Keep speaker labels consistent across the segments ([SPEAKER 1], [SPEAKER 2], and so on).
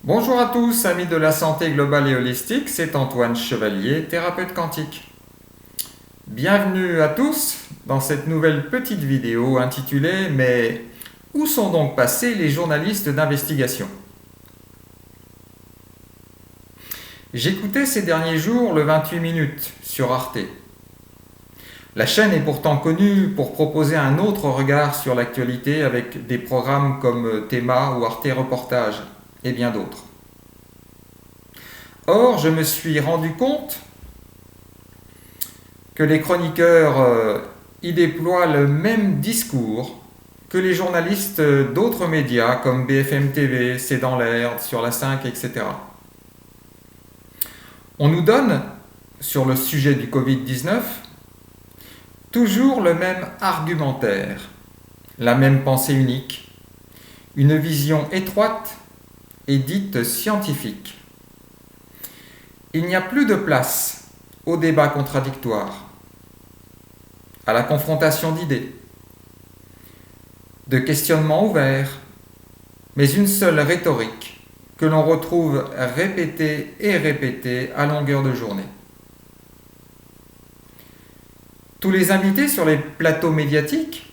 [SPEAKER 1] Bonjour à tous, amis de la santé globale et holistique, c'est Antoine Chevalier, thérapeute quantique. Bienvenue à tous dans cette nouvelle petite vidéo intitulée Mais où sont donc passés les journalistes d'investigation? J'écoutais ces derniers jours le 28 minutes sur Arte. La chaîne est pourtant connue pour proposer un autre regard sur l'actualité avec des programmes comme Théma ou Arte Reportage et bien d'autres. Or, je me suis rendu compte que les chroniqueurs y déploient le même discours que les journalistes d'autres médias comme BFM TV, C'est dans l'air, sur la 5, etc. On nous donne, sur le sujet du Covid-19, toujours le même argumentaire, la même pensée unique, une vision étroite et dite scientifique. Il n'y a plus de place au débat contradictoire, à la confrontation d'idées, de questionnements ouverts, mais une seule rhétorique que l'on retrouve répétée et répétée à longueur de journée. Tous les invités sur les plateaux médiatiques,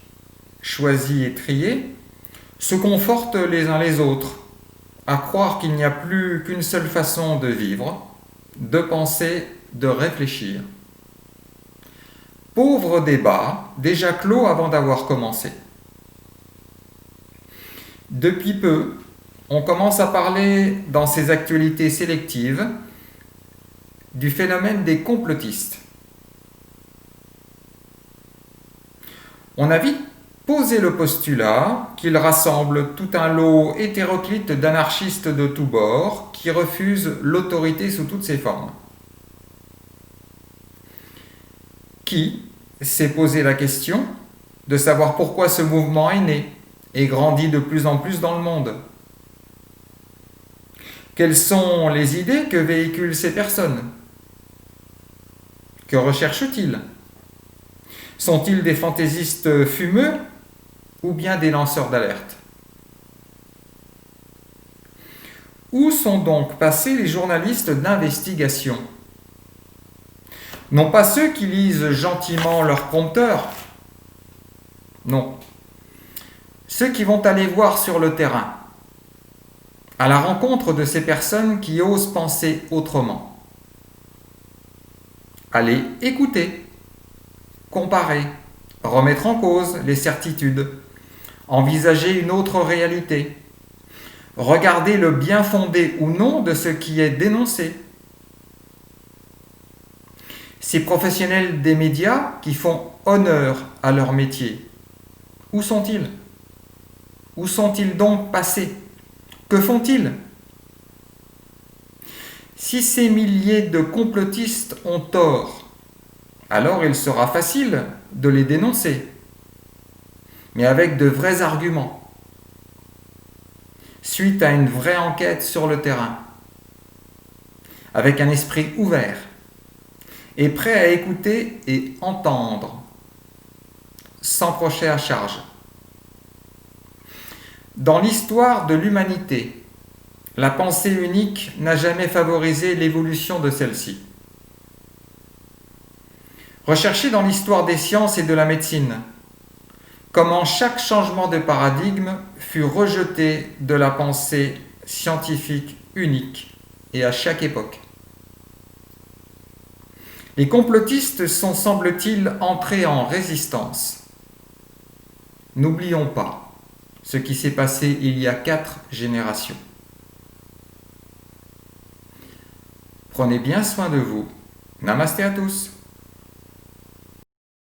[SPEAKER 1] choisis et triés, se confortent les uns les autres à croire qu'il n'y a plus qu'une seule façon de vivre, de penser, de réfléchir. Pauvre débat, déjà clos avant d'avoir commencé. Depuis peu, on commence à parler dans ces actualités sélectives du phénomène des complotistes. On a vite posé le postulat qu'ils rassemblent tout un lot hétéroclite d'anarchistes de tous bords qui refusent l'autorité sous toutes ses formes. Qui s'est posé la question de savoir pourquoi ce mouvement est né et grandit de plus en plus dans le monde? Quelles sont les idées que véhiculent ces personnes? Que recherchent-ils? Sont-ils des fantaisistes fumeux ou bien des lanceurs d'alerte? Où sont donc passés les journalistes d'investigation? Non pas ceux qui lisent gentiment leur prompteur, non. Ceux qui vont aller voir sur le terrain, à la rencontre de ces personnes qui osent penser autrement. Aller écouter, comparer, remettre en cause les certitudes, envisager une autre réalité, regarder le bien fondé ou non de ce qui est dénoncé. Ces professionnels des médias qui font honneur à leur métier, où sont-ils? Où sont-ils donc passés? Que font-ils? Si ces milliers de complotistes ont tort, alors il sera facile de les dénoncer, mais avec de vrais arguments, suite à une vraie enquête sur le terrain, avec un esprit ouvert et prêt à écouter et entendre, sans procès à charge. Dans l'histoire de l'humanité, la pensée unique n'a jamais favorisé l'évolution de celle-ci. Recherchez dans l'histoire des sciences et de la médecine comment chaque changement de paradigme fut rejeté de la pensée scientifique unique et à chaque époque. Les complotistes sont, semble-t-il, entrés en résistance. N'oublions pas ce qui s'est passé il y a 4 générations. Prenez bien soin de vous. Namasté à tous.